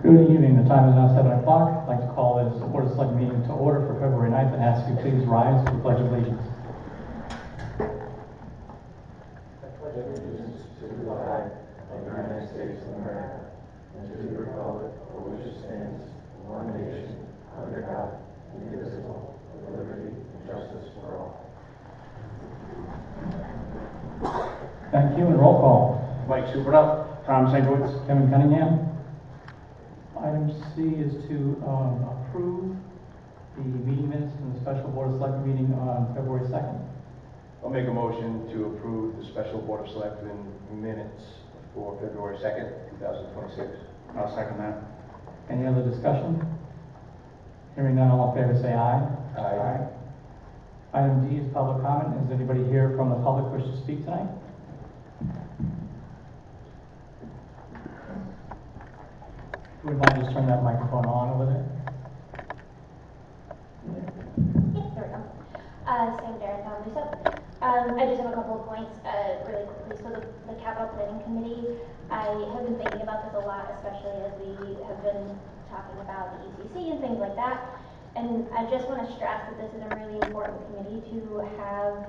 Good evening. The time is now 7 o'clock. I'd like to call this Board of Selectmen meeting to order for February 9th and ask you please rise for the Pledge of Allegiance. I pledge allegiance to the flag of the United States of America and to the republic for which it stands, one nation, under God, indivisible, with liberty and justice for all. Thank you, and roll call. Mike Supernell, Tom Sinkowitz. Kevin Cunningham. Item C is to approve the meeting minutes from the special Board of Selectmen meeting on February 2nd. I'll make a motion to approve the special Board of Selectmen minutes for February 2nd, 2026. I'll second that. Any other discussion? Hearing none, all in favor say aye. Aye. Item D is public comment. Is anybody here from the public wish to speak tonight? Would mind just turn that microphone on over there? Yep, there we go. Sam Darren Luso. I just have a couple of points really quickly. So the Capital Planning Committee, I have been thinking about this a lot, especially as we have been talking about the ECC and things like that. And I just want to stress that this is a really important committee to have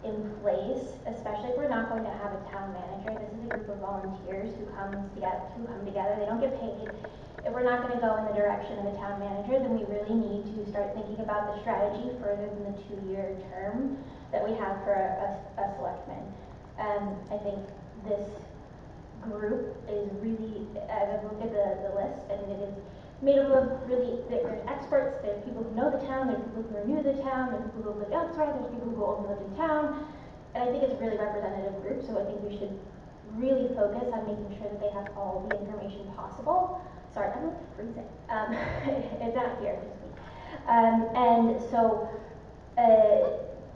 in place, especially if we're not going to have a town manager. This is a group of volunteers who come together. They don't get paid. If we're not going to go in the direction of a town manager, then we really need to start thinking about the strategy further than the 2-year term that we have for a selectman. I think this group is really, I've looked at the list, and it is made up of really, there's experts, there's people who know the town, there's people who are new to the town, there's people who live elsewhere, there's people who only live in town, and I think it's a really representative group, so I think we should really focus on making sure that they have all the information possible. Sorry, I'm like freezing. It's out here this week. And so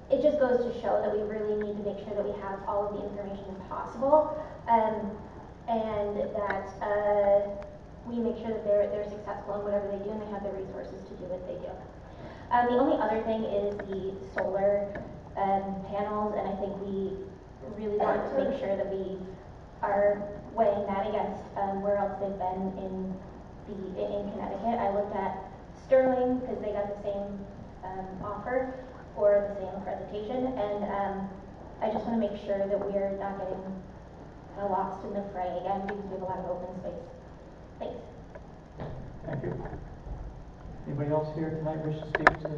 it just goes to show that we really need to make sure that we have all of the information possible, and that we make sure that they're successful in whatever they do and they have the resources to do what they do. The only other thing is the solar panels, and I think we really want to make sure that we are weighing that against where else they've been in Connecticut. I looked at Sterling because they got the same offer for the same presentation, and I just want to make sure that we're not getting lost in the fray again because we have a lot of open space. Thanks. Thank you. Anybody else here tonight wish to speak to?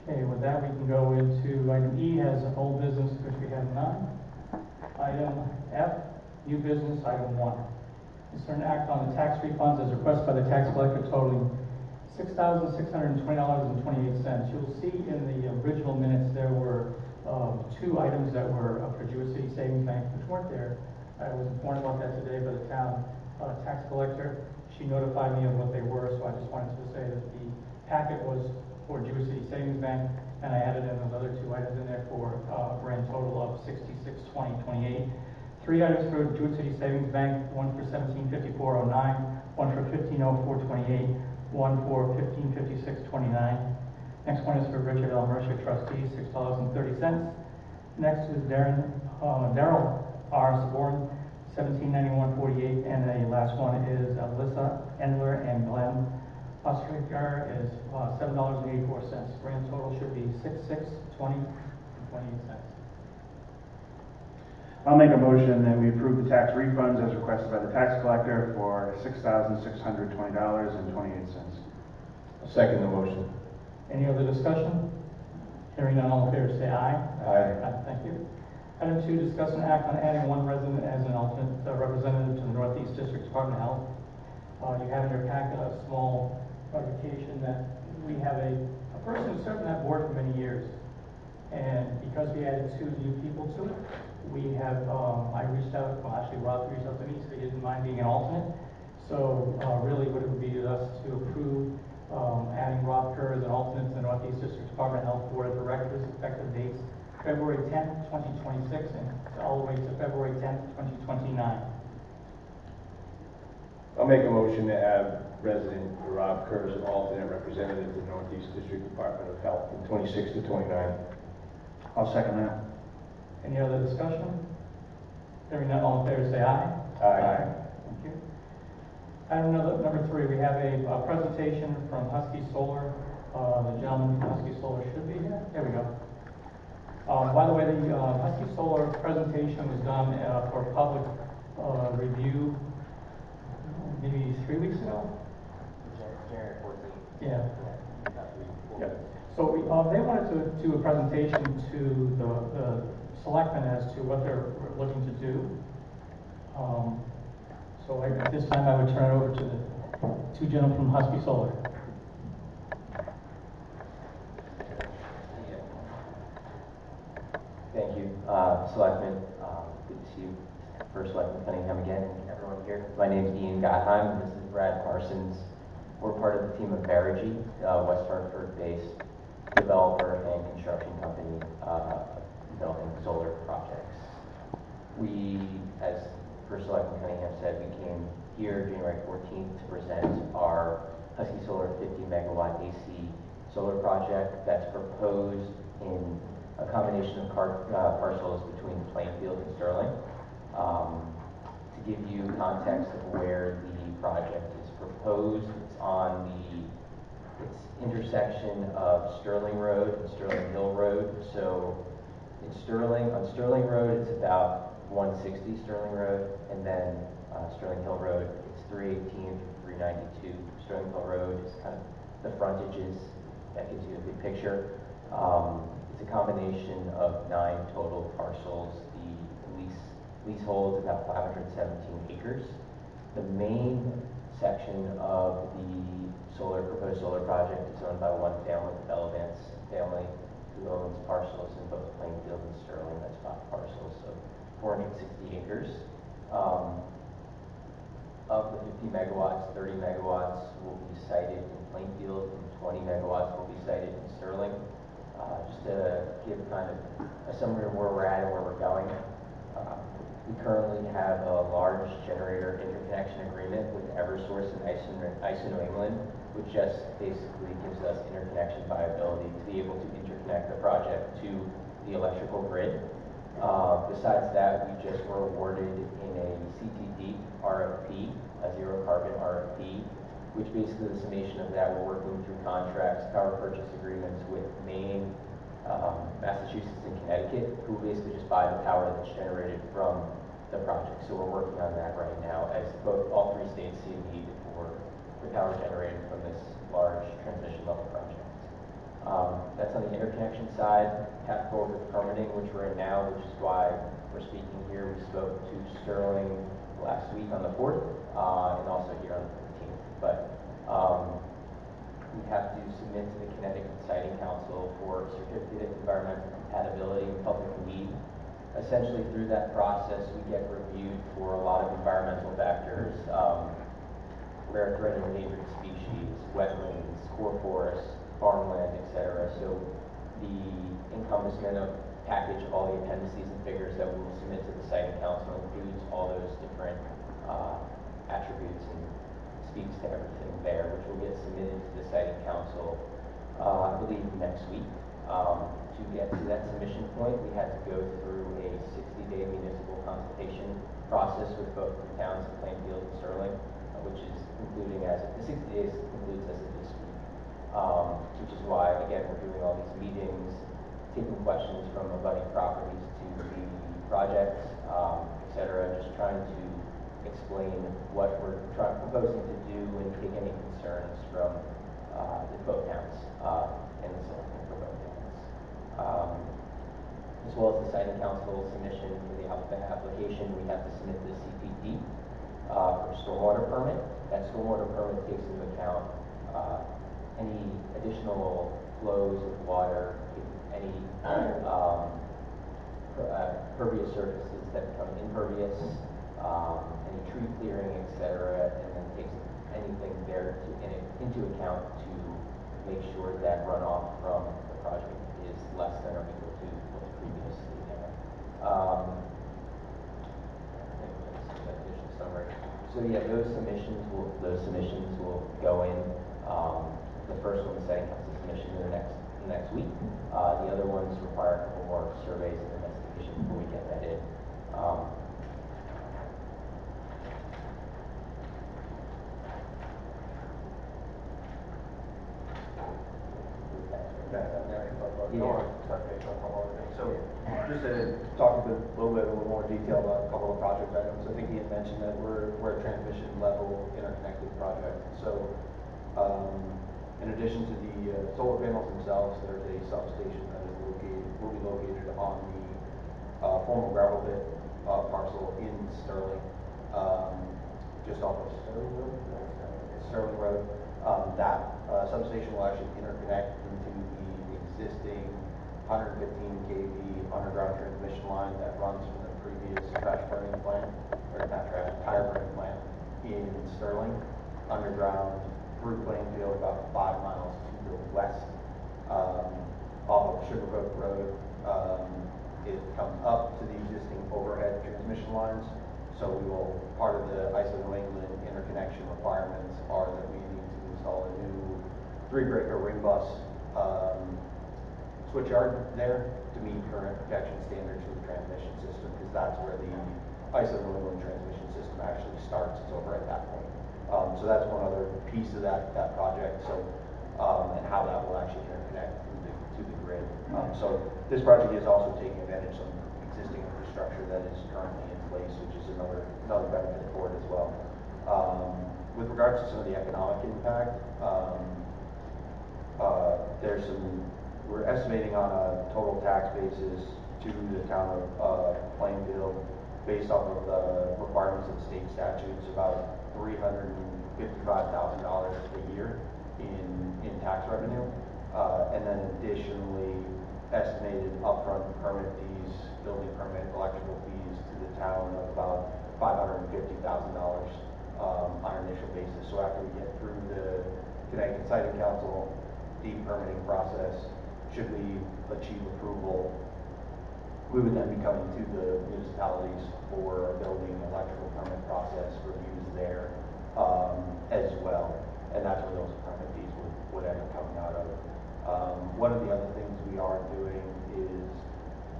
Okay, with that we can go into item E as old business, which we have none. Item F, new business, item 1. Consider an act on the tax refunds as requested by the tax collector totaling $6,620.28. You'll see in the original minutes there were 2 items that were for Jewish City Savings Bank, which weren't there. I was informed about that today by the town tax collector. She notified me of what they were, so I just wanted to say that the packet was for Jewish City Savings Bank, and I added in those other 2 items in there for a grand total of $6620.28. 3 items for Jewish City Savings Bank, one for $1754.09, one for $1504.28, one for $1556.29. Next one is for Richard L. Mercer, trustee, $6.30. Next is Daryl R. Saborn, $1791.48, and the last one is Alyssa Endler and Glenn Ostringer is $7.84. Grand total should be $6620.28. I'll make a motion that we approve the tax refunds as requested by the tax collector for $6,620.28. I'll second the motion. Any other discussion? Hearing none, all in favor say aye. Aye. Thank you. Item 2, discuss an act on adding 1 resident as an alternate representative to the Northeast District Department of Health. You have in your packet a small notification that we have a person who served on that board for many years. And because we added 2 new people to it, we have, I reached out, well actually Rob reached out to me, so he didn't mind being an alternate. So really what it would be to us to approve adding Rob Kerr as an alternate to the Northeast District Department of Health Board of Directors, effective dates February 10th, 2026, and all the way to February 10th, 2029. I'll make a motion to add resident Rob Kerr as an alternate representative to the Northeast District Department of Health from 26 to 29. I'll second that. Any other discussion? Hearing none, all in favor say aye. Aye. Thank you. Item number 3, we have a presentation from Husky Solar. The gentleman from Husky Solar should be here. There we go. By the way, the Husky Solar presentation was done for public review maybe 3 weeks ago. January 14th. Yeah. Yeah. So they wanted to do a presentation to the selectmen as to what they're looking to do. So at this time, I would turn it over to the 2 gentlemen from Husky Solar. Thank you, Selectmen. Good to see you. First Selectman Cunningham again, and everyone here. My name is Ian Gottheim. This is Brad Parsons. We're part of the team of Verigy, West Hartford-based developer and construction company developing solar projects. We, as First Selectman Cunningham said, we came here January 14th to present our Husky Solar 50 megawatt AC solar project that's proposed in a combination of parcels between Plainfield and Sterling. To give you context of where the project is proposed, it's on its intersection of Sterling Road and Sterling Hill Road. So on Sterling Road, it's about 160 Sterling Road, and then Sterling Hill Road, it's 318 through 392. Sterling Hill Road is kind of the frontages. That gives you a good picture. It's a combination of 9 total parcels. The leasehold is about 517 acres. The main section of the proposed solar project is owned by one family, the Bellavance family, who owns parcels in both Plainfield and Sterling. That's 5 parcels, so 460 acres. Of the 50 megawatts, 30 megawatts will be sited in Plainfield, and 20 megawatts will be sited in Sterling. Just to give kind of a summary of where we're at and where we're going. We currently have a large generator interconnection agreement with Eversource and ISO New England, which just basically gives us interconnection viability to be able to interconnect the project to the electrical grid. Besides that, we just were awarded in a CTP RFP, a zero carbon RFP, which basically the summation of that, we're working through contracts, power purchase agreements with Maine, Massachusetts, and Connecticut, who basically just buy the power that's generated from the project. So we're working on that right now, as all 3 states see a need for the power generated from this large transmission level project. That's on the interconnection side. Have to go over the permitting, which we're in now, which is why we're speaking here. We spoke to Sterling last week on the 4th, and also here on the 15th. But we have to submit to the Connecticut Siting Council for certificate of environmental compatibility and public need. Essentially, through that process, we get reviewed for a lot of environmental factors, rare threatened endangered species, wetlands, core forests, farmland, etc. So the encompassment of package of all the appendices and figures that we will submit to the Siting Council includes all those different attributes and speaks to everything there, which will get submitted to the Siting Council, I believe, next week. To get to that submission point, we had to go through a 60-day municipal consultation process with both the towns of Plainfield and Sterling, which is concluding the 60 days concludes as of this week. Which is why, again, we're doing all these meetings, taking questions from abutting properties to the projects, etc., just trying to explain what we're proposing to do and take any concerns from both towns and the selectmen for both towns. As well as the Siting Council submission for the application, we have to submit the CPD for stormwater permit. That stormwater permit takes into account any additional flows of water, any pervious surfaces that become impervious, any tree clearing, etc., and then takes anything there into account to make sure that runoff from the project is less than or equal to what's previously there. I think that's an official summary. So yeah, those submissions will go in. The first one, the Siting Council submission, in the next week. The other ones require a couple more surveys and investigation before we get that in. we don't want to touch base on a couple other things. So just to talk a little more detail about a couple of project items, I think he had mentioned that we're a transmission level interconnected project. So in addition to the solar panels themselves, there's a substation that is will be located on the former gravel pit parcel in Sterling, just off of Sterling Road. Sterling Road. That substation will actually interconnect into the existing 115 kV underground transmission line that runs from the previous trash burning plant, or not trash, tire burning plant in Sterling, underground through Plainfield about 5 miles to the west, off of Sugarcoat Road. It comes up to the existing overhead transmission lines. So we will, part of the ISO New England interconnection requirements are that we need to install a new 3-breaker ring bus switchyard there to meet current protection standards for the transmission system, because that's where the ISO New England transmission system actually starts. It's over at that point. So that's one other piece of that project. So and how that will actually interconnect to the grid. So this project is also taking advantage of some existing infrastructure that is currently in place, which is another benefit for it as well. With regards to some of the economic impact, we're estimating on a total tax basis to the town of Plainfield, based off of the requirements of state statutes, about $355,000 a year in tax revenue, and then additionally estimated upfront permit fees, building permit, electrical fees to the town of about $550,000 on an initial basis. So after we get through the Connecticut Siting Council deep permitting process, should we achieve approval, we would then be coming to the municipalities for a building electrical permit process reviews there as well. And that's where those permit fees would end up coming out of. One of the other things we are doing is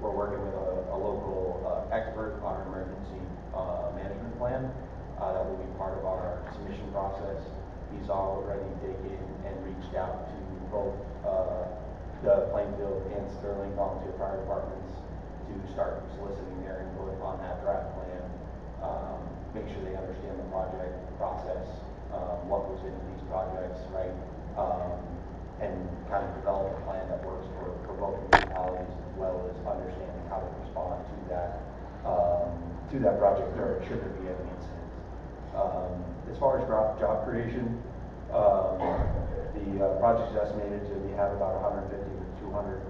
we're working with a local expert on an emergency management plan that will be part of our submission process. He's already taken and reached out to both the Plainfield and Sterling volunteer fire departments to start soliciting their input on that draft plan, make sure they understand the project process, what goes into these projects, right, and kind of develop a plan that works for both municipalities, as well as understanding how to respond to that project, or should there be any incidents. As far as job creation, the project is estimated to have about 150 to 200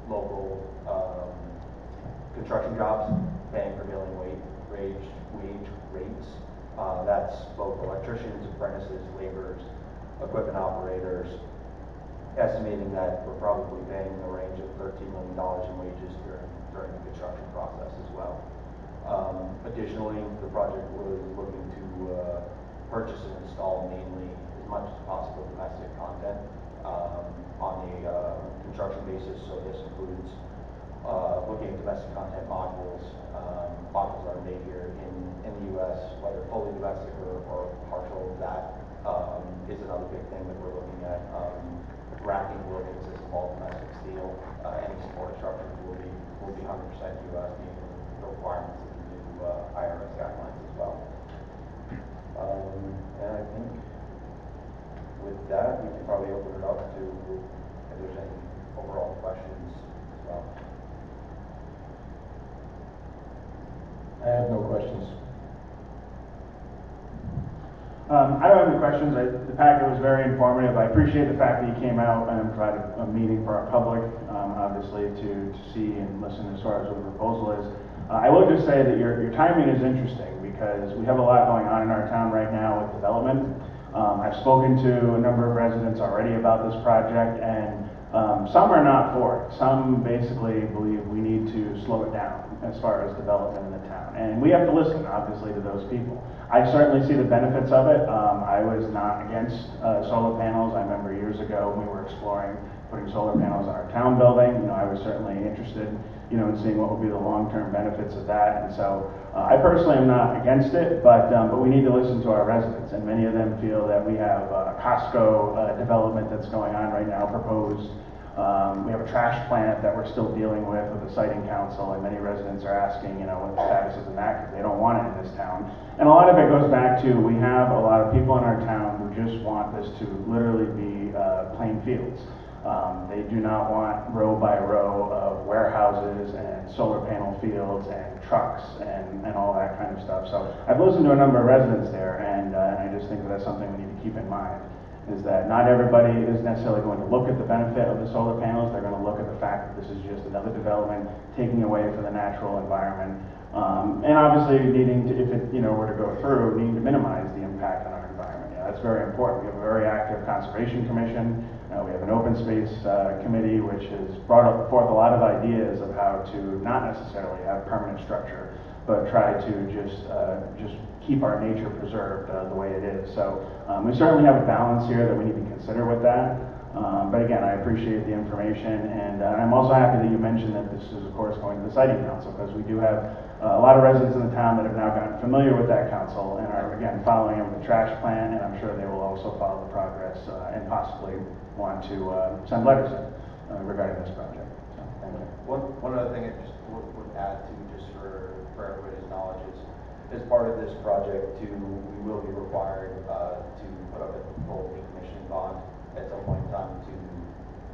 local construction jobs, paying prevailing wage rates. That's both electricians, apprentices, laborers, equipment operators, estimating that we're probably paying in the range of $13 million in wages during the construction process as well. Additionally, the project was looking to purchase and install mainly as much as possible domestic content on a construction basis. So this includes looking at domestic content modules. Modules are made here in the U.S., whether fully domestic or partial. That is another big thing that we're looking at. Racking will consist of all domestic steel. Any support structures will be 100% U.S., meeting the requirements of the new IRS guidelines as well. And I think with that, we can probably open it up to if there's any overall questions as well. I have no questions. I don't have any questions. The packet was very informative. I appreciate the fact that you came out and provided a meeting for our public, obviously, to see and listen as far as what the proposal is. I will just say that your timing is interesting, because we have a lot going on in our town right now with development. I've spoken to a number of residents already about this project, and some are not for it. Some basically believe we need to slow it down as far as development in the town. And we have to listen, obviously, to those people. I certainly see the benefits of it. I was not against solar panels. I remember years ago when we were exploring putting solar panels on our town building. I was certainly interested, in seeing what would be the long-term benefits of that. And so I personally am not against it, but we need to listen to our residents. And many of them feel that we have a Costco development that's going on right now, proposed We have a trash plant that we're still dealing with the siting council, and many residents are asking, what the status is in that, because they don't want it in this town. And a lot of it goes back to, we have a lot of people in our town who just want this to literally be plain fields. They do not want row by row of warehouses and solar panel fields and trucks and all that kind of stuff. So I've listened to a number of residents there, and I just think that that's something we need to keep in mind, is that not everybody is necessarily going to look at the benefit of the solar panels. They're going to look at the fact that this is just another development taking away from the natural environment. And obviously needing to, if it were to go through, needing to minimize the impact on our environment. That's very important. We have a very active conservation commission. We have an open space committee, which has brought forth a lot of ideas of how to not necessarily have permanent structure, but try to just keep our nature preserved the way it is. So we certainly have a balance here that we need to consider with that. But again, I appreciate the information, and I'm also happy that you mentioned that this is, of course, going to the siting council, because we do have a lot of residents in the town that have now gotten familiar with that council and are, again, following it with the trash plan, and I'm sure they will also follow the progress and possibly want to send letters in regarding this project. So, thank you. One other thing I just would add to, just for everybody's knowledge, is as part of this project too, we will be required to put up a full decommissioning bond at some point in time to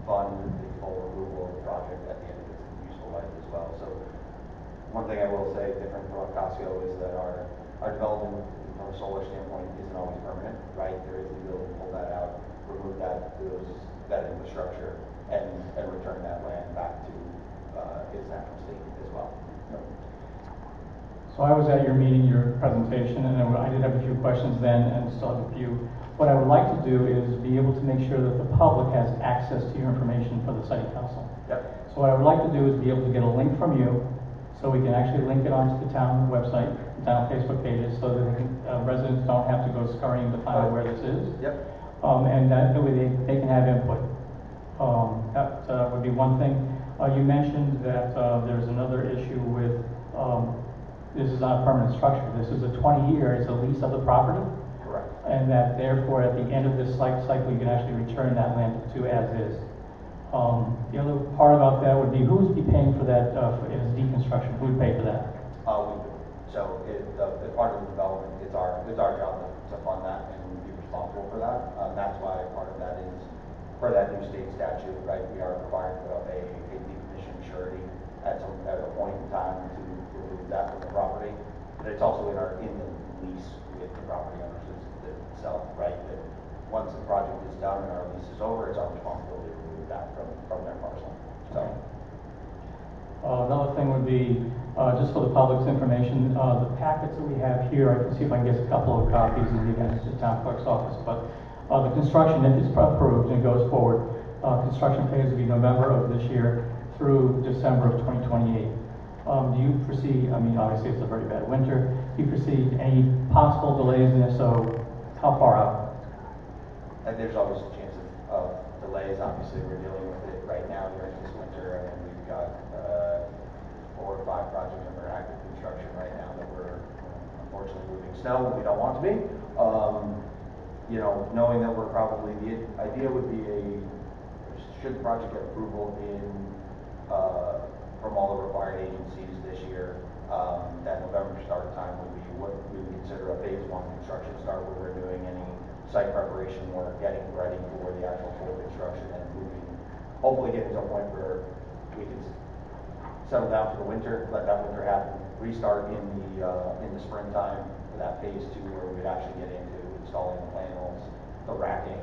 fund the full removal of the project at the end of its useful life as well. So one thing I will say, different from Ocasio, is that our development from a solar standpoint isn't always permanent, right? There is the ability to pull that out, remove that infrastructure, and return that land back to its natural state as well. So I was at your meeting, your presentation, and I did have a few questions then, and still have a few. What I would like to do is be able to make sure that the public has access to your information for the city council. Yep. So what I would like to do is be able to get a link from you, so we can actually link it onto the town website, the town Facebook pages, so that residents don't have to go scurrying to find out where this is. Yep. And that way they can have input. That would be one thing. You mentioned that there's another issue with, this is not a permanent structure. This is a 20-year, it's a lease of the property. Correct. And that therefore at the end of this life cycle, you can actually return that land to as is. The other part about that would be, who would be paying for that as deconstruction? Who would pay for that? We do. So as part of the development, it's our job to fund that and be responsible for that. That's why part of that is, for that new state statute, right, we are required to put up a decommission surety at a point in time to remove that from the property. But it's also in the lease with the property owners itself, right? That once the project is done and our lease is over, it's our responsibility to remove that from their parcel. So. Another thing would be, just for the public's information, the packets that we have here, I can see if I can get a couple of copies and leave them to the town clerk's office, but the construction, if it's approved and goes forward, construction phase will be November of this year through December of 2028. Do you foresee, I mean, obviously it's a very bad winter, do you foresee any possible delays in this? So how far out? And there's always a chance of delays. Obviously, we're dealing with it right now during this winter, and we've got 4 or 5 projects under active construction right now that we're unfortunately moving snow when we don't want to be. Knowing that we're probably, the idea would be should the project get approval from all the required agencies this year, that November start time would be what we would consider a phase 1 construction start, where we're doing any site preparation work, getting ready for the actual full construction, and hopefully getting to a point where we can settle down for the winter, let that winter happen, restart in the springtime for that phase 2, where we'd actually get into installing the panels, the racking,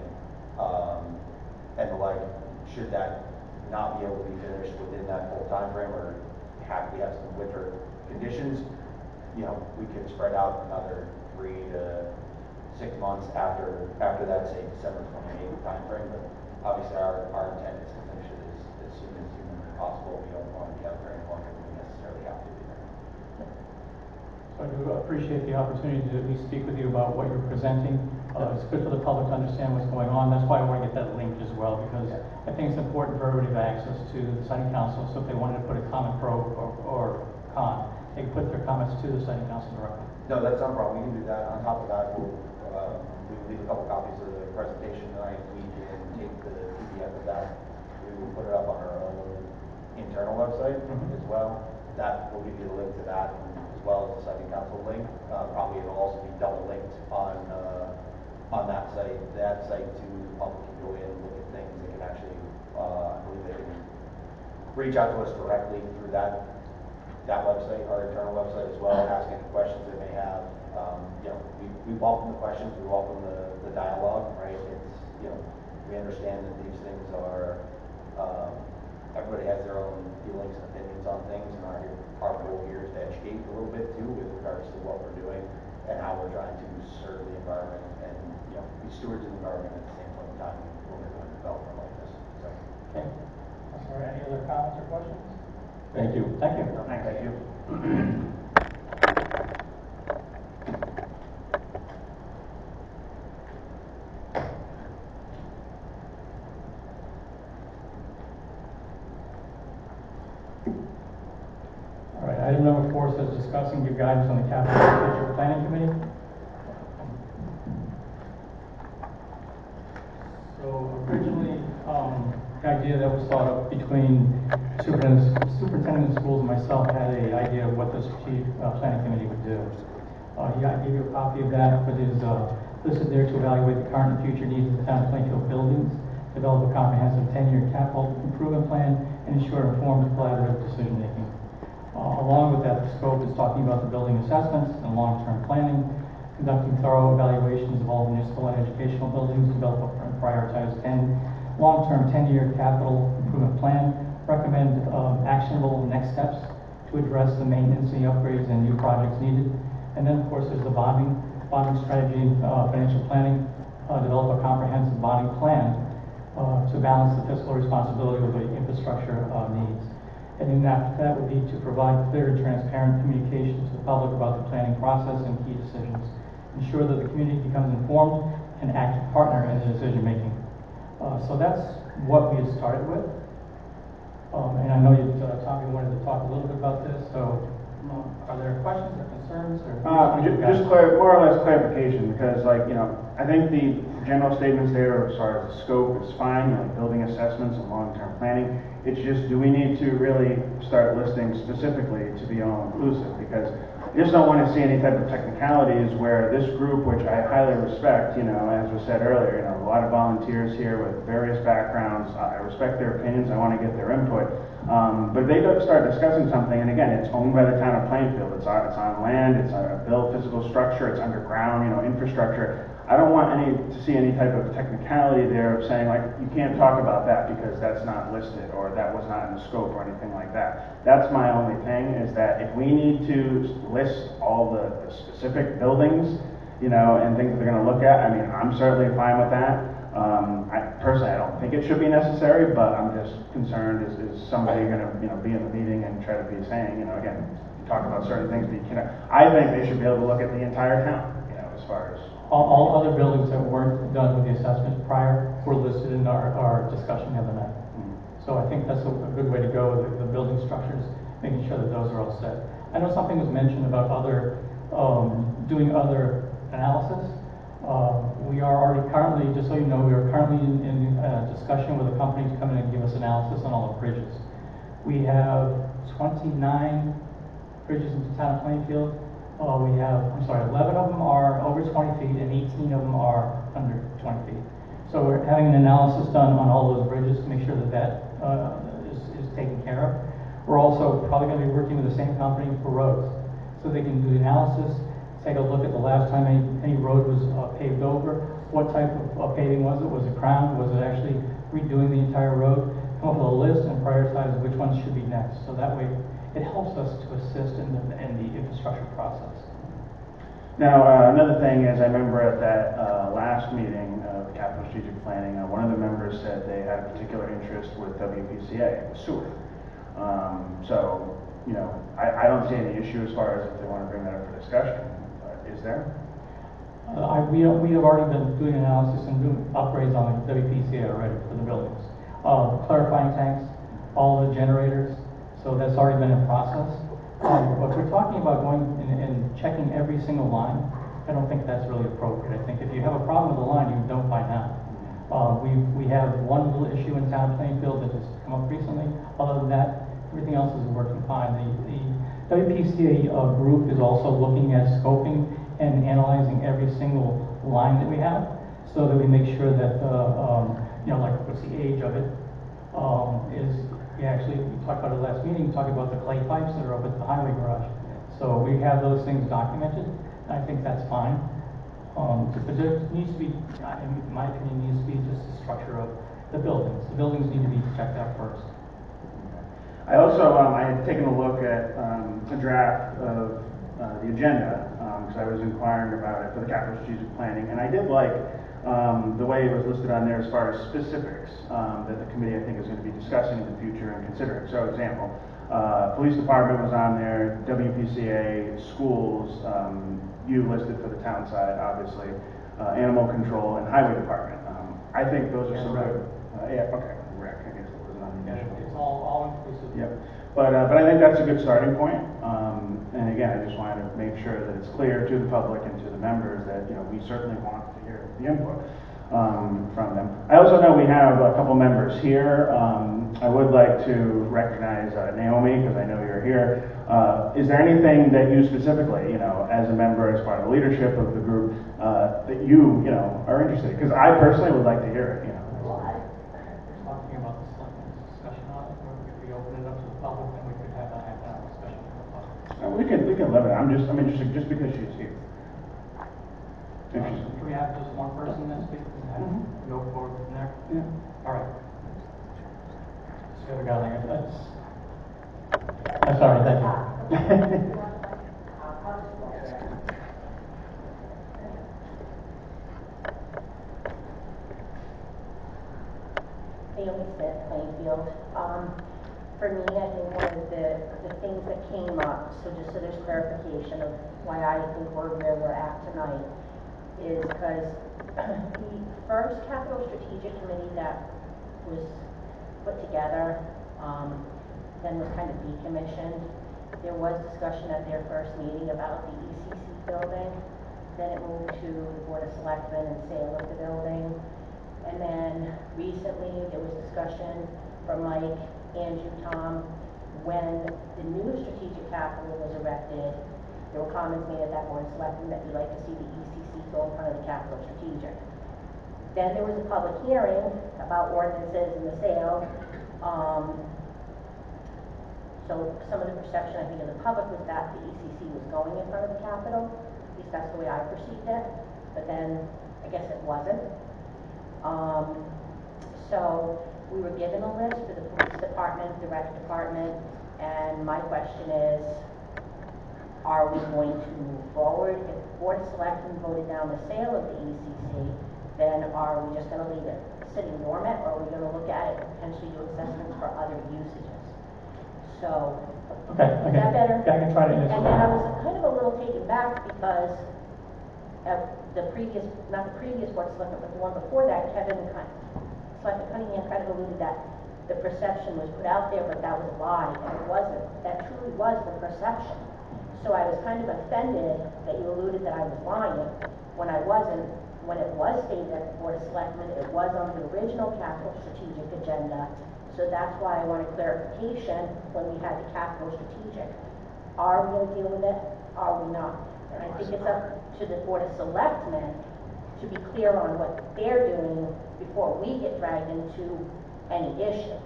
and the like. Should that not be able to be finished within that full time frame, or we have some winter conditions, we could spread out another 3 to 6 months after that, say December 28th time frame. But obviously our intent is to finish it as soon as humanly possible. We don't want to be out there any longer than we necessarily have to be there. So I do appreciate the opportunity to at least speak with you about what you're presenting. It's good for the public to understand what's going on. That's why I want to get that linked as well, because I think it's important for everybody to have access to the siting council. So if they wanted to put a comment pro or con, they can put their comments to the siting council directly. No, that's not a problem. We can do that. On top of that, we'll leave a couple copies of the presentation tonight. We can take the PDF of that. We we'll put it up on our own internal website as well. That will give you the link to that as well as the siting council link. Probably it'll also be double linked on that site to the public can go in, look at things. They can actually, I believe they can reach out to us directly through that website, our internal website as well, ask any questions they may have. We welcome the questions, we welcome the dialogue, right? It's, we understand that these things are, everybody has their own feelings and opinions on things, and our goal here is to educate a little bit too with regards to what we're doing and how we're trying to serve the environment and, be stewards of the environment at the same point in time when we're doing development like this. So. Okay. Is there any other comments or questions? Thank you. Thank you. Thank you. All right, item number 4 says discussing give guidance on the capital strategic planning committee. So originally, the idea that was thought up between superintendent of schools and myself had an idea of what the strategic planning committee would do. I gave you a copy of that, but it is listed there to evaluate the current and future needs of the town of Plainfield buildings, develop a comprehensive 10-year capital improvement plan, and ensure informed collaborative decision-making. Along with that, the scope is talking about the building assessments and long-term planning, conducting thorough evaluations of all municipal and educational buildings, develop and prioritize long-term 10-year capital improvement plan, recommend actionable next steps to address the maintenance, the upgrades, and new projects needed. And then, of course, there's the bonding strategy, financial planning, develop a comprehensive bonding plan to balance the fiscal responsibility with the infrastructure needs. And then after that would be to provide clear and transparent communication to the public about the planning process and key decisions. Ensure that the community becomes informed and active partner in the decision making. So that's what we had started with. And I know you, Tom, you wanted to talk a little bit about this. So are there questions or concerns? Or just more or less clarification, because I think the general statements there as far as the scope is fine, building assessments and long-term planning. It's just, do we need to really start listing specifically to be all-inclusive? Because I just don't want to see any type of technicalities where this group, which I highly respect, as was said earlier, a lot of volunteers here with various backgrounds. I respect their opinions. I want to get their input. But if they start discussing something, and again, it's owned by the town of Plainfield. It's on land. It's a built physical structure. It's underground, infrastructure. I don't want to see any type of technicality there of saying, you can't talk about that because that's not listed or that was not in the scope or anything like that. That's my only thing, is that if we need to list all the specific buildings, and things that they're going to look at, I'm certainly fine with that. Personally, I don't think it should be necessary, but I'm just concerned, is somebody going to, be in the meeting and try to be saying, again, talk about certain things, but I think they should be able to look at the entire town, as far as... All other buildings that weren't done with the assessment prior were listed in our discussion the other night. So I think that's a good way to go, the building structures, making sure that those are all set. I know something was mentioned about doing other analysis. We are already currently, just so you know, we are currently in discussion with a company to come in and give us analysis on all the bridges. We have 29 bridges in the town of Plainfield. 11 of them are over 20 feet and 18 of them are under 20 feet. So we're having an analysis done on all those bridges to make sure that is taken care of. We're also probably going to be working with the same company for roads, so they can do the analysis, take a look at the last time any road was paved over, what type of paving was it? Was it crowned? Was it actually redoing the entire road? Come up with a list and prioritize which ones should be next. So that way it helps us to assist in the infrastructure process. Now, another thing is, I remember at that last meeting of Capital Strategic Planning, one of the members said they had a particular interest with WPCA, the sewer. I don't see any issue as far as if they want to bring that up for discussion. Is there? We have already been doing analysis and doing upgrades on the WPCA already for the buildings. Clarifying tanks, all the generators, so that's already been in process. But we're talking about going and checking every single line. I don't think that's really appropriate. I think if you have a problem with the line, you don't by now. We have one little issue in town of Plainfield that has come up recently. Other than that, everything else is working fine. The WPCA group is also looking at scoping and analyzing every single line that we have, so that we make sure that, like what's the age of it, we talked about it last meeting, talked about the clay pipes that are up at the highway garage. So we have those things documented, and I think that's fine. But there needs to be, in my opinion, needs to be just the structure of the buildings. The buildings need to be checked out first. I also, I had taken a look at a draft of the agenda, because I was inquiring about it for the capital strategic planning, and I did like the way it was listed on there as far as specifics that the committee, I think, is going to be discussing in the future and considering. So, example, police department was on there, WPCA, schools, you listed for the town side, obviously, animal control, and highway department. I think those are some good. Yeah, okay, rec, I guess it wasn't on the initial. It's all inclusive. Yep. But I think that's a good starting point. And again, I just wanted to make sure that it's clear to the public and to the members that, we certainly want to hear the input from them. I also know we have a couple members here. I would like to recognize Naomi, because I know you're here. Is there anything that you specifically, as a member, as part of the leadership of the group, that you are interested in? Because I personally would like to hear it, Talking about the selectmen's discussion on it, or if we open it up to the public, then we could have a half-hour discussion with the public. We can limit it. I'm interested just because she's here. Can we have just one person that speaks and go forward from there? Yeah. All right. So we got like that's. I'm sorry. Thank you. Naomi Smith, Plainfield. For me, I think one of the things that came up, so just so there's clarification of why I think we're where we're at tonight, is because the first capital strategic committee that was put together, then was kind of decommissioned. There was discussion at their first meeting about the ECC building. Then it moved to the Board of Selectmen and sale of the building. And then recently there was discussion from Mike, Andrew, Tom, when the new strategic capital was erected. There were comments made at that Board of Selectmen that you'd like to see the ECC go in front of the capital strategic. Then there was a public hearing about ordinances and the sale. So some of the perception, I think, of the public was that the ECC was going in front of the capital. At least that's the way I perceived it. But then I guess it wasn't. So we were given a list for the police department, the rec department, and my question is, are we going to move forward? If the Board of Selectmen voted down the sale of the ECC, then are we just going to leave it sitting dormant, or are we going to look at it and potentially do assessments for other usages? So, Okay. is that better? Yeah, I can try to answer And then I was kind of a little taken back because not the previous Board of Selectmen, but the one before that, Selectman Cunningham kind of alluded that the perception was put out there, but that was a lie, and it wasn't. That truly was the perception. So I was kind of offended that you alluded that I was lying when I wasn't. When it was stated at the Board of Selectmen, it was on the original capital strategic agenda. So that's why I wanted clarification when we had the capital strategic. Are we going to deal with it? Are we not? And I think it's up to the Board of Selectmen to be clear on what they're doing before we get dragged into any issue.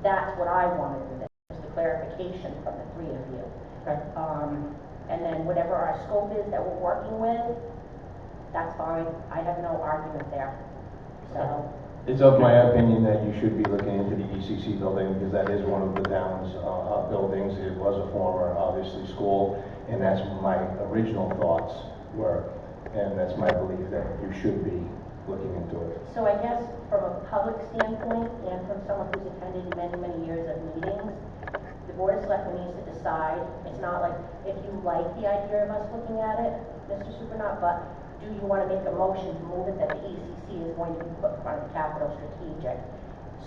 That's what I wanted with it, was the clarification from the three of you. Okay. And then whatever our scope is that we're working with, that's fine. I have no argument there. So. It's of my opinion that you should be looking into the ECC building, because that is one of the town's buildings. It was a former, obviously, school, and that's my original thoughts were, and that's my belief that you should be looking into it. So I guess from a public standpoint, and from someone who's attended many, many years of meetings, the Board of Selectmen needs to decide. It's not like if you like the idea of us looking at it, Mr. Supernaut, but do you want to make a motion to move it that the ECC is going to be put in front of the capital strategic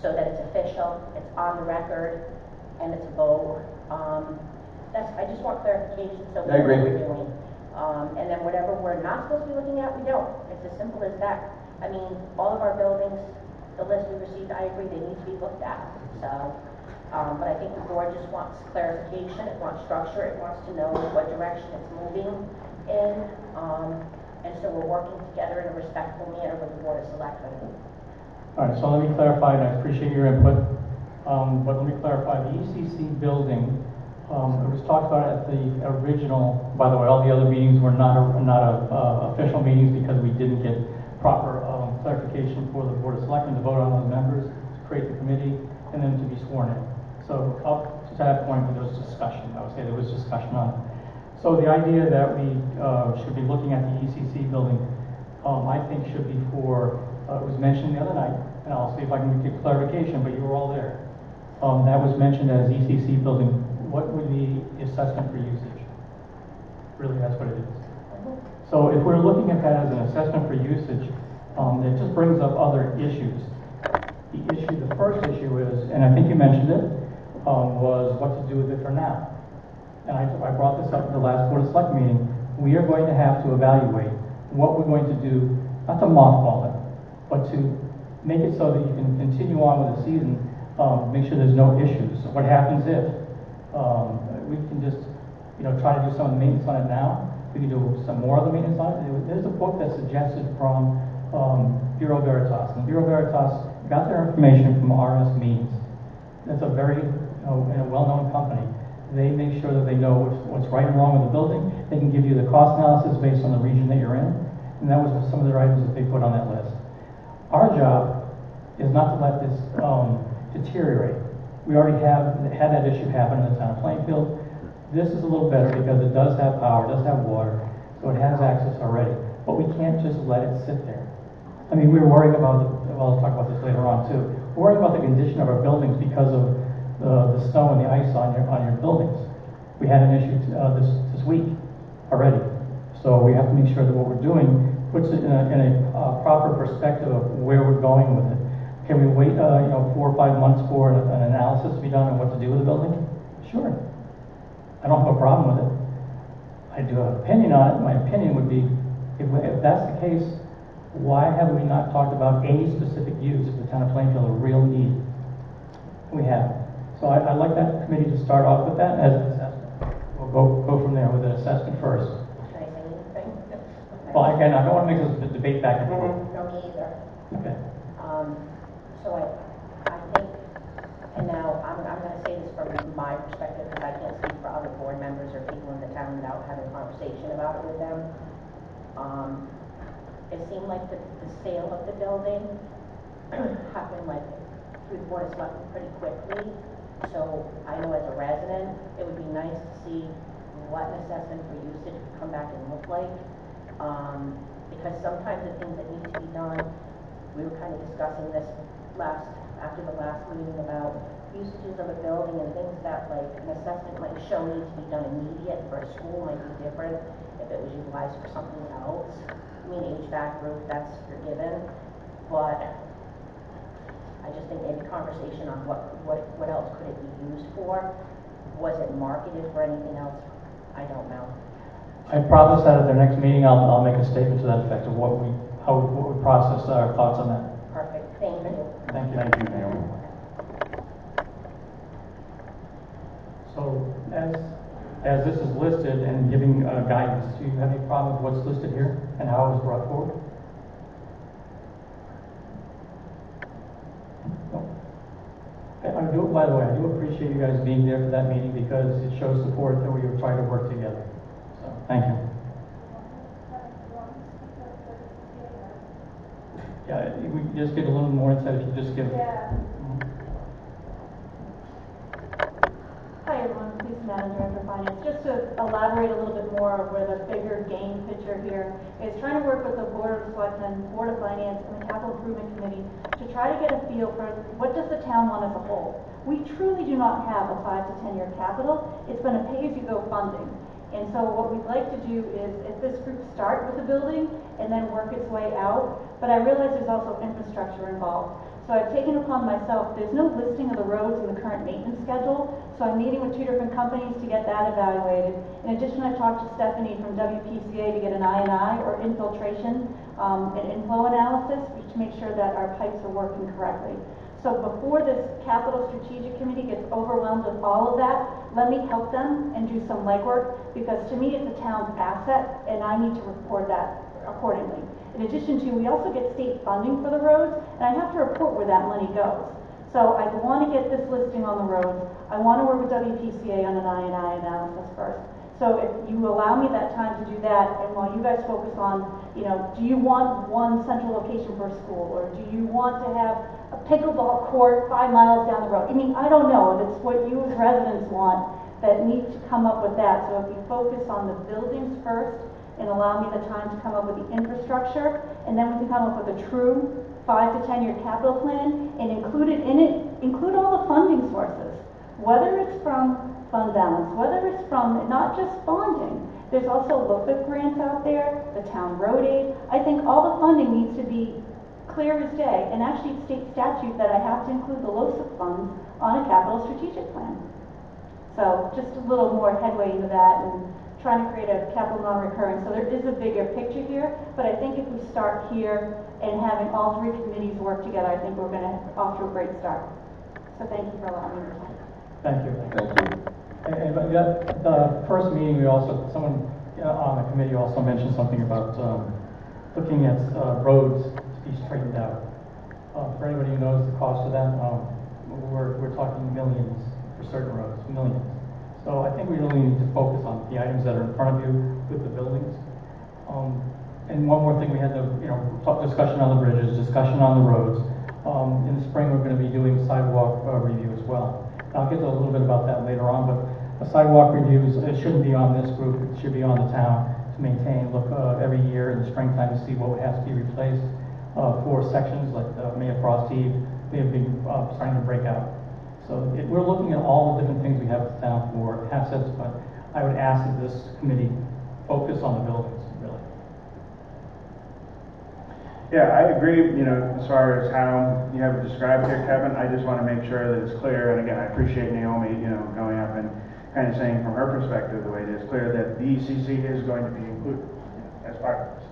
so that it's official, it's on the record, and it's a vote? I just want clarification so we know what we're doing. And then whatever we're not supposed to be looking at, we don't. It's as simple as that. I mean, all of our buildings the list we received, I agree, they need to be looked at, so. But I think the board just wants clarification, it wants structure, it wants to know what direction it's moving in. And so we're working together in a respectful manner with the Board of Selectmen. All right, so let me clarify, and I appreciate your input, but let me clarify, the ECC building, it was talked about at the original, by the way, all the other meetings were not official meetings because we didn't get proper clarification for the Board of Selectmen to vote on those members, to create the committee, and then to be sworn in. So up to that point, there was discussion. I would say there was discussion on it. So the idea that we should be looking at the ECC building, I think should be for, it was mentioned the other night, and I'll see if I can get clarification, but you were all there. That was mentioned as ECC building. What would be the assessment for usage? Really, that's what it is. So if we're looking at that as an assessment for usage, it just brings up other issues. The first issue is, and I think you mentioned it, was what to do with it for now. And I brought this up at the last Board of Select meeting. We are going to have to evaluate what we're going to do, not to mothball it, but to make it so that you can continue on with the season, make sure there's no issues. What happens if we can just, try to do some of the maintenance on it now? We can do some more of the maintenance on it. There's a book that's suggested from Bureau Veritas. And Bureau Veritas got their information from RS Means. That's a very, well-known company. They make sure that they know what's right and wrong with the building. They can give you the cost analysis based on the region that you're in. And that was some of their items that they put on that list. Our job is not to let this deteriorate. We already had that issue happen in the town of Plainfield. This is a little better because it does have power, it does have water, so it has access already. But we can't just let it sit there. I mean, we were worried about, I'll talk about this later on too. We're worried about the condition of our buildings because of the snow and the ice on your buildings. We had an issue this week already. So we have to make sure that what we're doing puts it in a proper perspective of where we're going with it. Can we wait, 4 or 5 months for an analysis to be done on what to do with the building? Sure. I don't have a problem with it. I do have an opinion on it. My opinion would be, if that's the case, why have we not talked about any specific use for the town of Plainfield, a real need? We haven't. So I'd like that committee to start off with that as an assessment. We'll go from there with an assessment first. Can I say anything? Well, again, I don't want to make this a debate back and forth. No, me either. Okay. So I think, and now I'm going to say this from my perspective because I can't speak for other board members or people in the town without having a conversation about it with them. It seemed like the sale of the building happened like through the Board of Selectmen pretty quickly. So I know as a resident, it would be nice to see what an assessment for usage would come back and look like. Because sometimes the things that need to be done, we were kind of discussing this after the last meeting about usages of a building and things that like an assessment might show need to be done immediate for a school might be different if it was utilized for something else. I mean, HVAC roof, that's forgiven, but I just think maybe conversation on what else could it be used for? Was it marketed for anything else? I don't know. I promise that at their next meeting, I'll make a statement to that effect of what we process our thoughts on that. Perfect. Thank you. Thank you. Thank you, Naomi. So as this is listed and giving guidance, do you have any problem with what's listed here and how it was brought forward? No. I do, by the way, I do appreciate you guys being there for that meeting because it shows support that we were trying to work together. So, thank you. Yeah, we just get a little more insight if you just give. Yeah. Hi everyone, Lisa Madden, Director of Finance. Just to elaborate a little bit more of where the bigger game picture here is trying to work with the Board of Selectmen, Board of Finance, and the Capital Improvement Committee to try to get a feel for what does the town want as a whole. We truly do not have a 5 to 10 year capital. It's been a pay-as-you-go funding. And so what we'd like to do is, if this group start with the building and then work its way out, but I realize there's also infrastructure involved. So I've taken upon myself, there's no listing of the roads in the current maintenance schedule, so I'm meeting with 2 different companies to get that evaluated. In addition, I've talked to Stephanie from WPCA to get an I&I, or infiltration and inflow analysis, to make sure that our pipes are working correctly. So before this capital strategic committee gets overwhelmed with all of that, let me help them and do some legwork, because to me it's a town's asset and I need to report that accordingly. In addition to, we also get state funding for the roads, and I have to report where that money goes. So I want to get this listing on the roads. I want to work with WPCA on an I&I analysis first. So if you allow me that time to do that, and while you guys focus on, do you want one central location for a school, or do you want to have a pickleball court 5 miles down the road? I mean, I don't know. It's what you as residents want that need to come up with that. So if you focus on the buildings first and allow me the time to come up with the infrastructure, and then we can come up with a true 5 to 10 year capital plan and include all the funding sources, whether it's from fund balance, whether it's from not just bonding. There's also LOPIP grants out there, the town road aid. I think all the funding needs to be clear as day, and actually it's state statute that I have to include the LOSIP funds on a capital strategic plan. So just a little more headway into that and trying to create a capital non-recurring. So there is a bigger picture here, but I think if we start here and having all 3 committees work together, I think we're going to off to a great start. So thank you for allowing me to talk. Thank you. Thank you. And the first meeting, someone on the committee also mentioned something about looking at roads to be straightened out. For anybody who knows the cost of that, we're talking millions for certain roads, millions. So I think we really need to focus on the items that are in front of you with the buildings. And one more thing, we had the discussion on the bridges, discussion on the roads. In the spring, we're going to be doing sidewalk review as well. I'll get to a little bit about that later on, but the sidewalk reviews, it shouldn't be on this group, it should be on the town to maintain, look every year in the springtime to see what has to be replaced for sections like May of Frost Eve, may have been starting to break out. So we're looking at all the different things we have in town for assets, but I would ask that this committee focus on the buildings, really. Yeah, I agree, as far as how you have it described here, Kevin. I just want to make sure that it's clear, and again, I appreciate Naomi, going up and kind of saying from her perspective the way it is clear that the ECC is going to be included as part of this,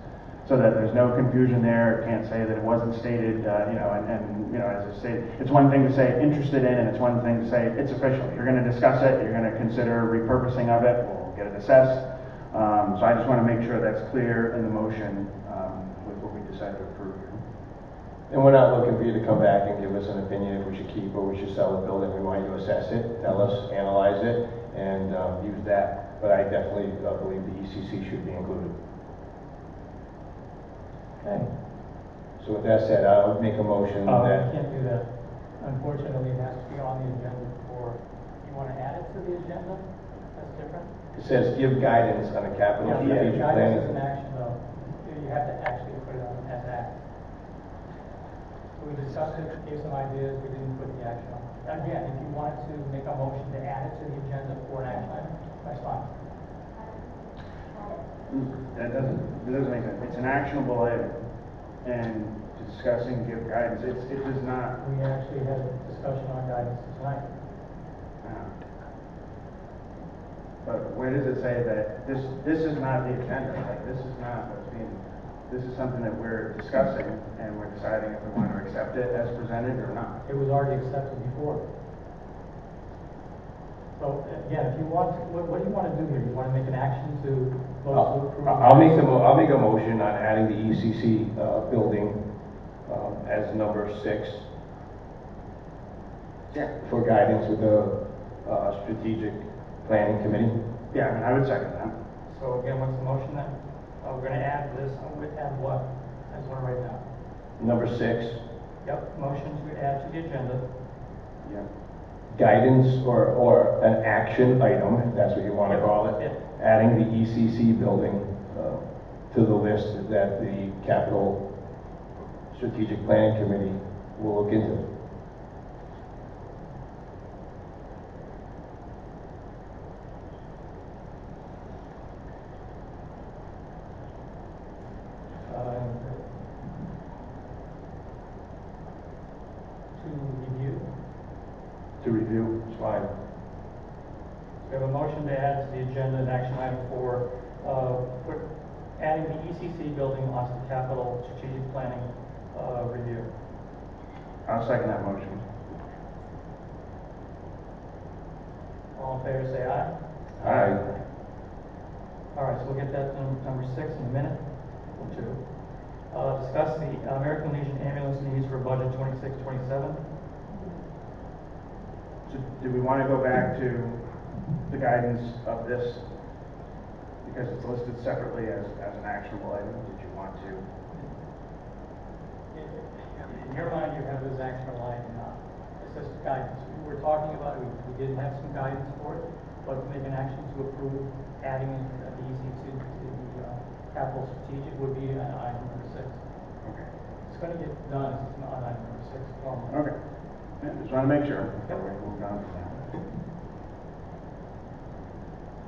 so that there's no confusion there. Can't say that it wasn't stated, as I say, it's one thing to say interested in, and it's one thing to say it's official. You're going to discuss it, you're going to consider repurposing of it, we'll get it assessed. So I just want to make sure that's clear in the motion with what we decided to approve. And we're not looking for you to come back and give us an opinion if we should keep or we should sell the building. We want you to assess it, tell us, analyze it, and use that. But I definitely believe the ECC should be included. Okay. So with that said, I would make a motion We that... can't do that. Unfortunately, it has to be on the agenda for, you want to add it to the agenda? That's different? It says give guidance on a capital strategic guidance planning. is an action, though. You have to actually put it on as act. So we discussed it, gave some ideas, we didn't put the action on. Again, if you wanted to make a motion to add it to the agenda for an action item, that's fine. It doesn't make sense. It's an actionable item, and discussing give guidance, it does not. We actually had a discussion on guidance tonight. But where does it say that this is not the agenda? Like, this is not what's being. This is something that we're discussing, and we're deciding if we want to accept it as presented or not. It was already accepted before. So again, if you want, what do you want to do here? You want to make an action to vote to approve? I'll make a motion on adding the ECC building as number 6. Yeah. For guidance with the strategic planning committee. Yeah, I would second that. So again, what's the motion then? We're going to add this, add what? I just want to write down. Number 6. Yep, motion to add to the agenda. Yeah. Guidance or an action item, if that's what you want to call it. Yep. Adding the ECC building to the list that the capital strategic planning committee will look into. It's fine. We have a motion to add to the agenda an action item for adding the ECC building onto the capital strategic planning review. I'll second that motion. All in favor, say aye. Aye. All right, so we'll get that to number 6 in a minute or two. Discuss the American Legion ambulance needs for budget 26-27. So do we want to go back to the guidance of this? Because it's listed separately as an actionable item. Did you want to? In your mind, you have this actionable item now. It's just guidance. We were talking about it. We did have some guidance for it, but to make an action to approve adding the EC to the capital strategic would be item number 6. Okay. It's going to get done. It's not item number 6. Normally. Okay. Yeah, just want to make sure before we move on from that.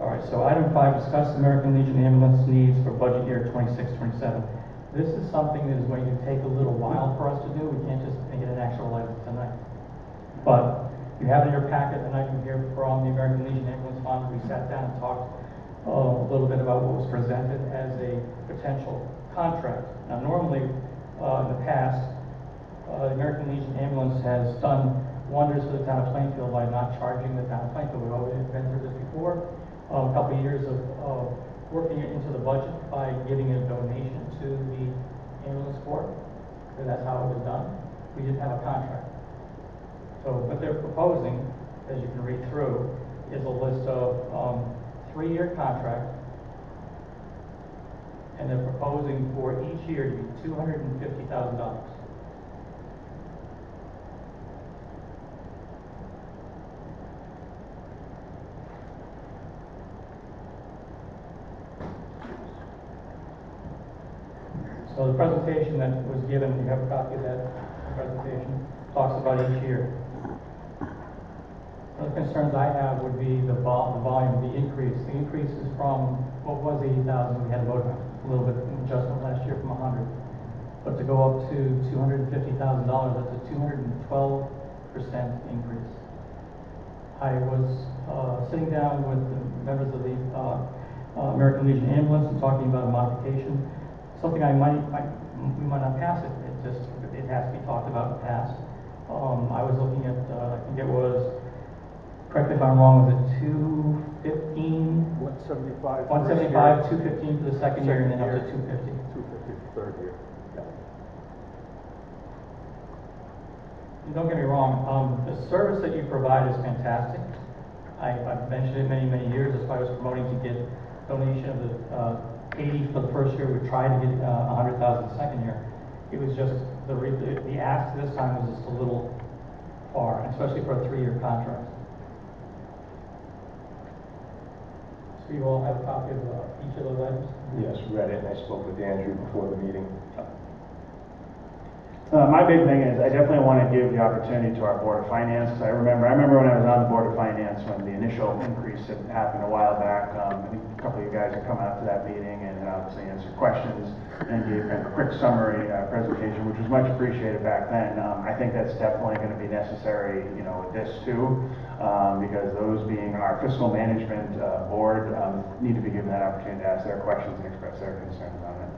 All right, so item 5, discuss American Legion ambulance needs for budget year 26-27. This is something that is going to take a little while for us to do. We can't just make it an actual item tonight. But you have in your packet an item here from the American Legion Ambulance Fund. We sat down and talked a little bit about what was presented as a potential contract. Now, normally, in the past, the American Legion Ambulance has done wonders for the town of Plainfield by not charging the town of Plainfield. We've already been through this before. A couple of years of working it into the budget by giving a donation to the ambulance corps. And that's how it was done. We didn't have a contract. So what they're proposing, as you can read through, is a list of 3-year contract, and they're proposing for each year to be $250,000. So the presentation that was given, you have a copy of that presentation, talks about each year. One of the concerns I have would be the volume, the increase. The increase is from what was 80,000. We had about a little bit of adjustment last year from 100. But to go up to $250,000, that's a 212% increase. I was sitting down with the members of the American Legion Ambulance and talking about a modification. Something we might not pass it. It has to be talked about and passed. I was looking at, I think it was, correct me if I'm wrong, was it 215? 175. 175, 215 for the second year, and then up to 250. 250 for third year. Don't get me wrong, the service that you provide is fantastic. I've mentioned it many, many years. That's why I was promoting to get donation of the 80 for the first year. We tried to get 100,000 the second year. It was just the ask this time was just a little far, especially for a 3-year contract. So you all have a copy of each of those items? Yes, read it, and I spoke with Andrew before the meeting. My big thing is I definitely want to give the opportunity to our Board of Finance. I remember when I was on the Board of Finance when the initial increase had happened a while back. I think a couple of you guys had come out to that meeting and obviously answered questions and gave kind of a quick summary presentation, which was much appreciated back then. I think that's definitely going to be necessary, with this too, because those being our fiscal management board need to be given that opportunity to ask their questions and express their concerns on it.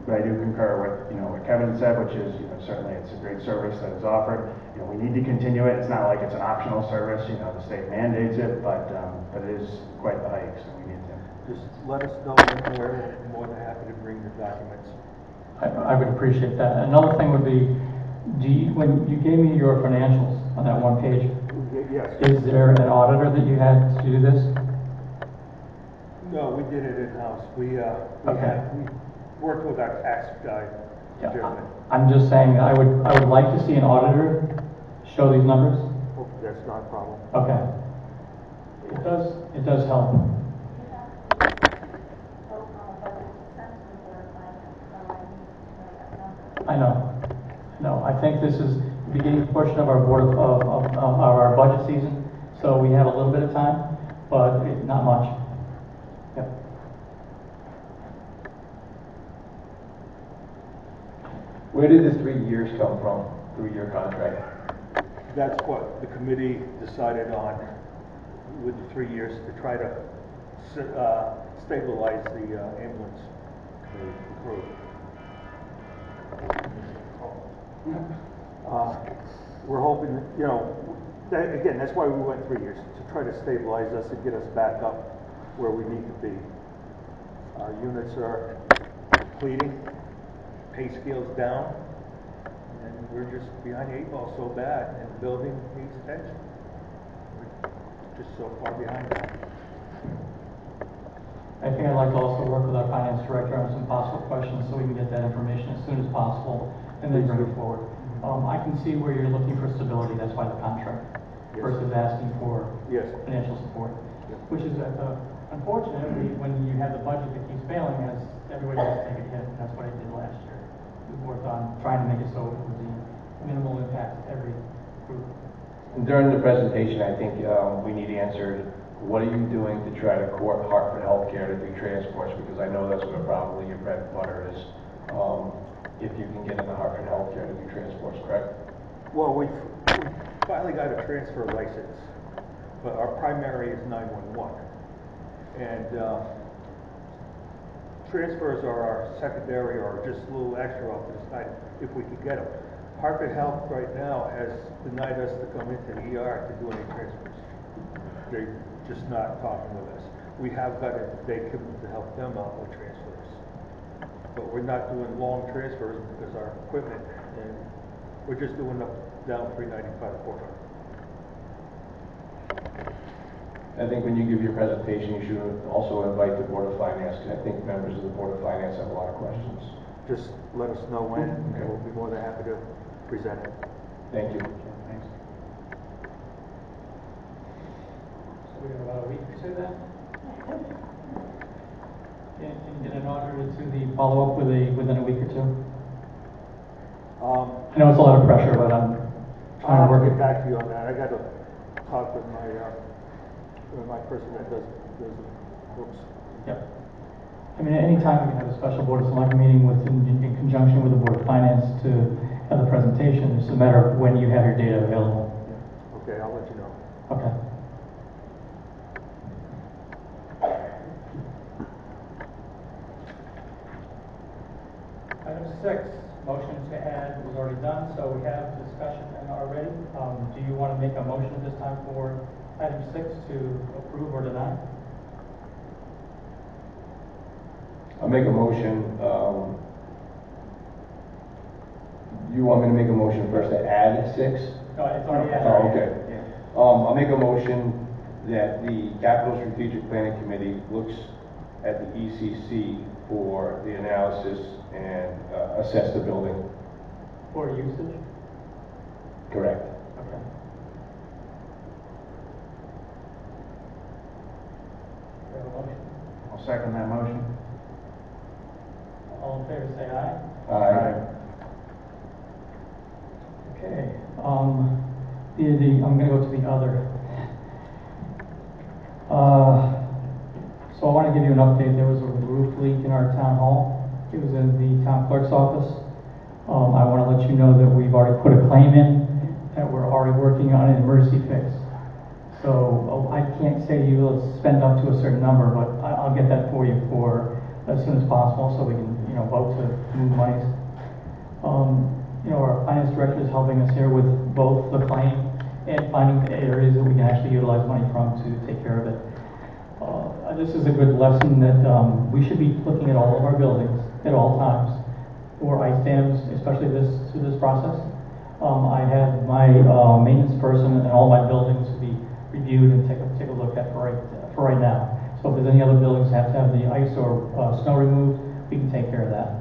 But I do concur with what Kevin said, which is certainly it's a great service that is offered. We need to continue it. It's not like it's an optional service. The state mandates it, but it is quite the hike, so we need to. Just let us know when we're more than happy to bring the documents. I would appreciate that. Another thing would be, when you gave me your financials on that one page, Yes. is there an auditor that you had to do this? No, we did it in-house. We worked with our tax guy in Germany. I'm just saying, I would like to see an auditor show these numbers. Oh, that's not a problem. Okay. It does help. I know. No, I think this is the beginning portion of our our budget season, so we have a little bit of time, but not much. Yep. Where did the 3 years come from, 3-year contract? that's what the committee decided on with the 3 years to try to stabilize the ambulance crew. We're hoping, you know, again, that's why we went 3 years, to try to stabilize us and get us back up where we need to be. Our units are depleting, pay scale's down, and we're just behind the 8 ball so bad, and the building needs attention. We're just so far behind that. I think I'd like to also work with our finance director on some possible questions so we can get that information as soon as possible and then bring it forward. I can see where you're looking for stability, that's why the contract, Yes. versus asking for Yes. financial support, Yeah. which is unfortunately, when you have the budget that keeps failing, as everybody has to take a hit, and that's what I did last year. We worked on trying to make it so it would be minimal impact to every group. And during the presentation, I think we need answered, what are you doing to try to court Hartford Healthcare to do transports? Because I know that's where probably your bread and butter is. If you can get into Hartford Healthcare to do transports, correct? Well, we finally got a transfer license, but our primary is 911. And transfers are our secondary or just a little extra off to the side if we could get them. Hartford Health right now has denied us to come into the ER to do any transfers. They're just not talking with us. We have got a vacant to help them out with transfers. But we're not doing long transfers because our equipment, and we're just doing up down 395 400. I think when you give your presentation, you should also invite the Board of Finance, because I think members of the Board of Finance have a lot of questions. Just let us know when, Okay. and we'll be more than happy to present it. Thank you. Thanks. So we have about a week or two then? Can you get an order to the follow-up within a week or two? I know it's a lot of pressure, but I'm trying to I'll work get it. back to you on that. I got to talk with my person that does the books. Yep. I mean, anytime we can have a special Board of Selectmen meeting in conjunction with the Board of Finance to have the presentation, it's a matter of when you have your data available. Yeah. Okay, I'll let you know. Okay. Item 6, motion to add was already done, so we have discussion already. Do you want to make a motion at this time for item 6 to approve or deny? I'll make a motion, you want me to make a motion first to add 6? No, it's already added. Oh, okay. I'll make a motion that the Capital Strategic Planning Committee looks at the ECC for the analysis and assess the building. For usage? Correct. Okay. We have a motion. I'll second that motion. All in favor, say aye. Aye. Okay, I'm gonna go to the other. So I want to give you an update. There was a roof leak in our town hall. It was in the town clerk's office. I want to let you know that we've already put a claim in, that we're already working on an emergency fix. So I can't say you will spend up to a certain number, but I'll get that for you for as soon as possible, so we can, vote to move monies. Our finance director is helping us here with both the claim and finding the areas that we can actually utilize money from to take care of it. This is a good lesson that we should be looking at all of our buildings at all times for ice dams, especially through this process. I have my maintenance person and all my buildings to be reviewed and take a look at for right now. So if there's any other buildings that have to have the ice or snow removed, we can take care of that.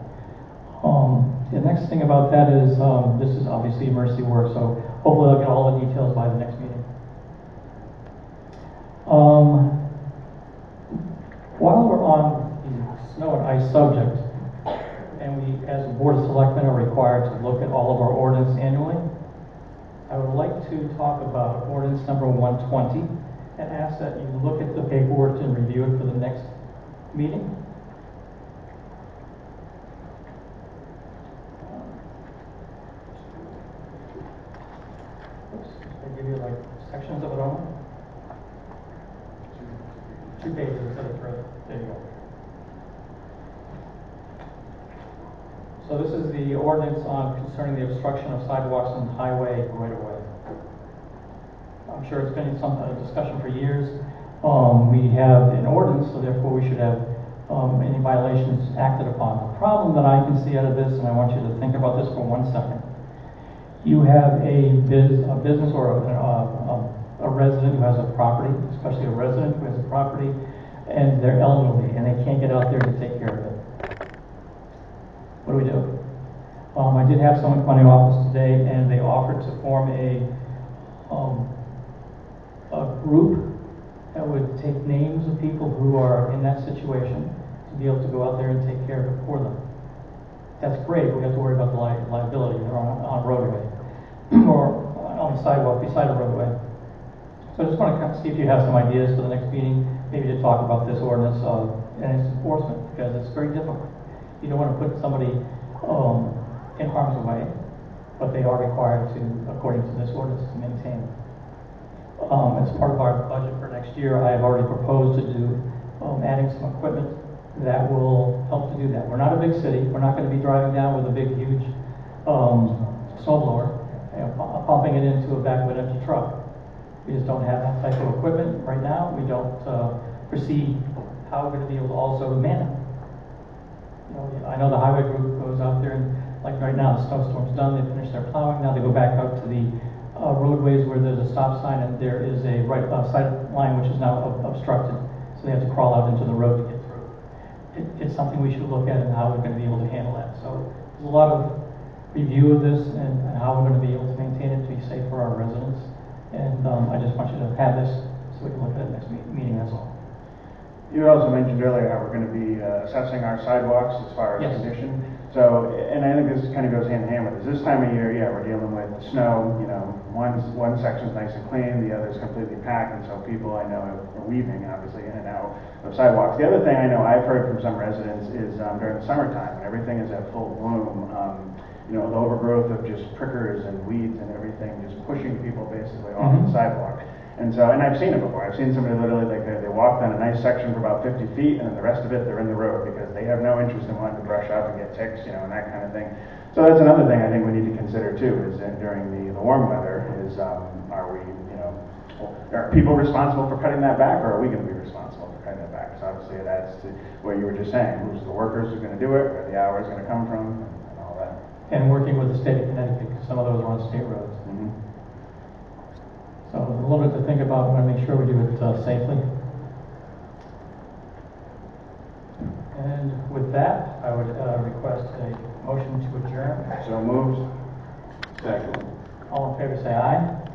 The next thing about that is this is obviously emergency work, so hopefully I'll get all the details by the next meeting. While we're on the snow and ice subject, and we as a Board of Selectmen are required to look at all of our ordinance annually, I would like to talk about ordinance number 120 and ask that you look at the paperwork and review it for the next meeting. Oops. So this is the ordinance concerning the obstruction of sidewalks and highway right-of-way. I'm sure it's been some discussion for years. We have an ordinance, so therefore we should have any violations acted upon. The problem that I can see out of this, and I want you to think about this for 1 second. You have a business or a resident who has a property, especially a resident who has a property, and they're elderly and they can't get out there to take care of it. What do? I did have someone come to my office today, and they offered to form a group that would take names of people who are in that situation to be able to go out there and take care of it for them. That's great. We have to worry about the liability. They're on a roadway or on the sidewalk beside a roadway. So I just want to see if you have some ideas for the next meeting, maybe to talk about this ordinance and its enforcement, because it's very difficult. You don't want to put somebody in harm's way, but they are required to, according to this ordinance, to maintain. As part of our budget for next year, I have already proposed to do adding some equipment that will help to do that. We're not a big city. We're not going to be driving down with a big, huge snow blower, pumping it into a back of an empty truck. We just don't have that type of equipment right now. We don't foresee how we're going to be able to also man it. I know the highway group goes out there, and like right now, the snowstorm's done. They finish their plowing. Now they go back out to the roadways where there's a stop sign and there is a sight line which is now obstructed. So they have to crawl out into the road to get through. It's something we should look at and how we're going to be able to handle that. So there's a lot of review of this and how we're going to be able to maintain it to be safe for our residents. And I just want you to have this so we can look at it next meeting, that's all. You also mentioned earlier how we're going to be assessing our sidewalks as far as Yes. condition. So, and I think this kind of goes hand in hand with this. This time of year, yeah, we're dealing with the snow. One section's nice and clean, the other's completely packed, and so people I know are weaving, obviously, in and out of sidewalks. The other thing I know I've heard from some residents is during the summertime, when everything is at full bloom, the overgrowth of just prickers and weeds and everything just pushing people basically off the sidewalk. And so, and I've seen it before. I've seen somebody literally like they walk down a nice section for about 50 feet, and then the rest of it they're in the road because they have no interest in wanting to brush up and get ticks, and that kind of thing. So that's another thing I think we need to consider too. Is that during the warm weather, are we, are people responsible for cutting that back, or are we going to be responsible for cutting that back? Because obviously it adds to what you were just saying. Who's the workers who are going to do it? Where the hours going to come from, and all that. And working with the state of Connecticut, because some of those are on state roads. So a little bit to think about. We want to make sure we do it safely. And with that, I would request a motion to adjourn. So moved. Second. All in favor, say aye.